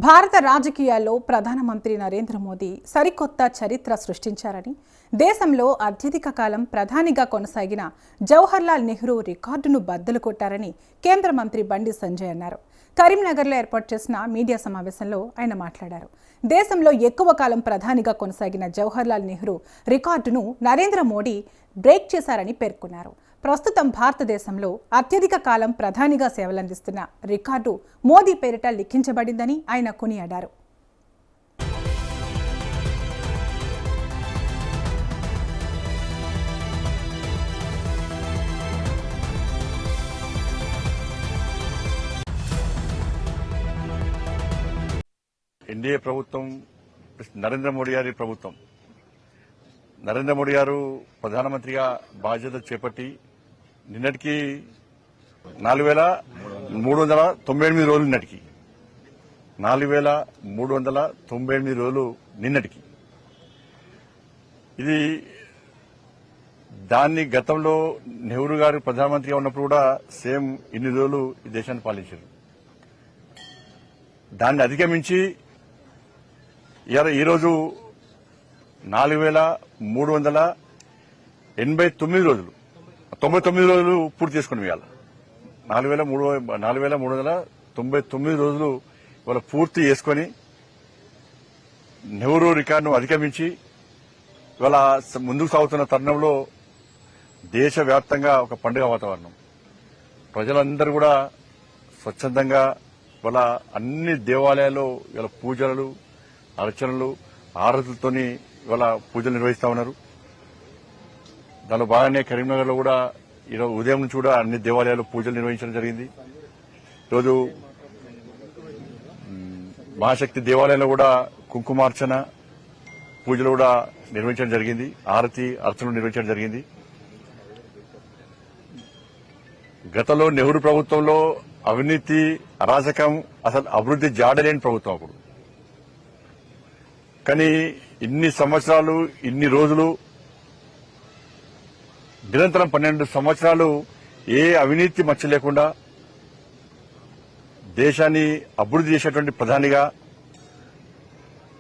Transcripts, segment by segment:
భారత రాజకీయాల్లో ప్రధానమంత్రి నరేంద్ర మోదీ సరికొత్త చరిత్ర సృష్టించారని, దేశంలో అత్యధిక కాలం ప్రధానిగా కొనసాగిన జవహర్లాల్ నెహ్రూ రికార్డును బద్దలు కొట్టారని కేంద్ర మంత్రి బండి సంజయ్ అన్నారు. కరీంనగర్లో ఏర్పాటు చేసిన మీడియా సమావేశంలో ఆయన మాట్లాడారు. దేశంలో ఎక్కువ కాలం ప్రధానిగా కొనసాగిన జవహర్లాల్ నెహ్రూ రికార్డును నరేంద్ర మోడీ బ్రేక్ చేశారని పేర్కొన్నారు. ప్రస్తుతం భారతదేశంలో అత్యధిక కాలం ప్రధానిగా సేవలందిస్తున్న రికార్డు మోదీ పేరిట లిఖించబడిందని ఆయన కొనియాడారు. ఎన్డీఏ ప్రభుత్వం నరేంద్ర మోడీ గారి ప్రభుత్వం. నరేంద్ర మోడీ గారు ప్రధానమంత్రిగా బాధ్యత చేపట్టి నిన్నటికి 4,398 రోజులు నిన్నటికి 4,398 రోజులు నిన్నటికి. ఇది దాన్ని గతంలో నెహ్రూ గారు ప్రధానమంత్రిగా ఉన్నప్పుడు కూడా సేమ్ ఇన్ని రోజులు ఈ దేశాన్ని పాలించారు. దాన్ని అధిగమించి ఈరోజు 4,389 రోజులు 99 రోజులు పూర్తి చేసుకుని ఇవాళ 4,399 రోజులు ఇవాళ పూర్తి చేసుకుని నెహ్రూ రికార్డును అధిగమించి ఇవాళ ముందుకు సాగుతున్న తరుణంలో దేశవ్యాప్తంగా ఒక పండుగ వాతావరణం. ప్రజలందరూ కూడా స్వచ్ఛందంగా ఇవాళ అన్ని దేవాలయాల్లో ఇవాళ పూజలు, అర్చనలు, ఆరతులతోని ఇవాళ పూజలు నిర్వహిస్తా ఉన్నారు. దానిలో భాగంగానే కరీంనగర్ లో కూడా ఈరోజు ఉదయం నుంచి కూడా అన్ని దేవాలయాల్లో పూజలు నిర్వహించడం జరిగింది. ఈరోజు మహాశక్తి దేవాలయంలో కూడా కుంకుమార్చన పూజలు కూడా నిర్వహించడం జరిగింది. ఆరతి అర్చనలు నిర్వహించడం జరిగింది. గతంలో నెహ్రూ ప్రభుత్వంలో అవినీతి, అరాచకం, అసలు అభివృద్ది జాడలేని ప్రభుత్వం అప్పుడు. కానీ ఇన్ని సంవత్సరాలు, ఇన్ని రోజులు, నిరంతరం 12 సంవత్సరాలు ఏ అవినీతి మచ్చ లేకుండా దేశాన్ని అభివృద్ది చేసేటువంటి ప్రధానిగా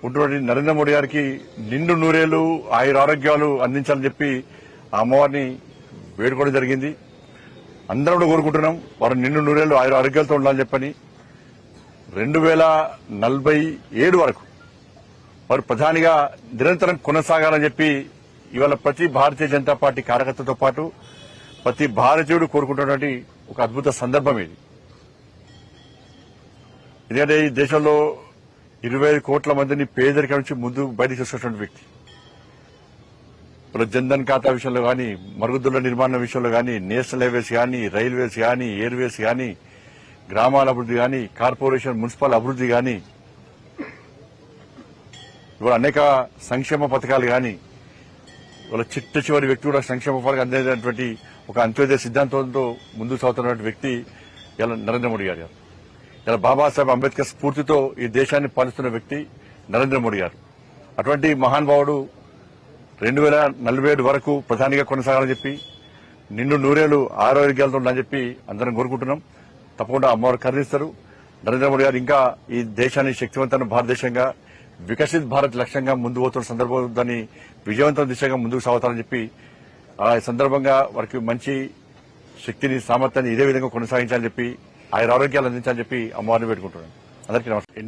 ఉన్నటువంటి నరేంద్ర మోడీ గారికి నిండు నూరేళ్లు ఆయురారోగ్యాలు అందించాలని చెప్పి ఆ అమ్మవారిని వేడుకోవడం జరిగింది. అందరం కూడా కోరుకుంటున్నాం వారు నిండు నూరేళ్లు ఆయురారోగ్యాలతో ఉండాలని చెప్పని. 2047 వరకు వారు ప్రధానిగా నిరంతరం కొనసాగాలని చెప్పి ఇవాళ ప్రతి భారతీయ జనతా పార్టీ కార్యకర్తతో పాటు ప్రతి భారతీయుడు కోరుకుంటున్నటువంటి ఒక అద్భుత సందర్భం ఇది. ఎందుకంటే ఈ దేశంలో 25 కోట్ల మందిని పేదరికం నుంచి ముందు బయటకు తీసుకొచ్చినటువంటి వ్యక్తి. జన్ధన్ ఖాతా విషయంలో కానీ, మరుగుదొడ్ల నిర్మాణం విషయంలో కానీ, నేషనల్ హైవేస్ కానీ, రైల్వేస్ కానీ, ఎయిర్వేస్ కానీ, గ్రామాల అభివృద్ది కానీ, కార్పొరేషన్ మున్సిపల్ అభివృద్ది కానీ, ఇవాళ అనేక సంక్షేమ పథకాలు కానీ, ఇవాళ చిట్ట చివరి వ్యక్తి కూడా సంక్షేమ పథకాలు అందేటటువంటి ఒక అంత్యోదయ సిద్ధాంతంతో ముందుకు సాగుతున్నటువంటి వ్యక్తి ఇలా నరేంద్ర మోడీ గారు. ఇలా బాబాసాహెబ్ అంబేద్కర్ స్ఫూర్తితో ఈ దేశాన్ని పాలిస్తున్న వ్యక్తి నరేంద్ర మోడీ గారు. అటువంటి మహానుభావుడు 2047 వరకు ప్రధానిగా కొనసాగాలని చెప్పి, నిండు నూరేళ్లు ఆరోగ్యాలతో ఉండాలని చెప్పి అందరం కోరుకుంటున్నాం. తప్పకుండా అమ్మవారు కరుణిస్తారు. నరేంద్ర మోడీ గారు ఇంకా ఈ దేశాన్ని శక్తివంతమైన భారతదేశంగా, వికసిత్ భారత్ లక్ష్యంగా ముందు పోతున్న సందర్భం దాన్ని విజయవంతం దిశగా ముందుకు సాగుతారని చెప్పి ఆ సందర్భంగా వారికి మంచి శక్తిని, సామర్థ్యాన్ని ఇదే విధంగా కొనసాగించాలని చెప్పి, ఆరోగ్యాలు అందించాలని చెప్పి అమ్మవారిని పెట్టుకుంటున్నాను. అందరికీ నమస్కారం.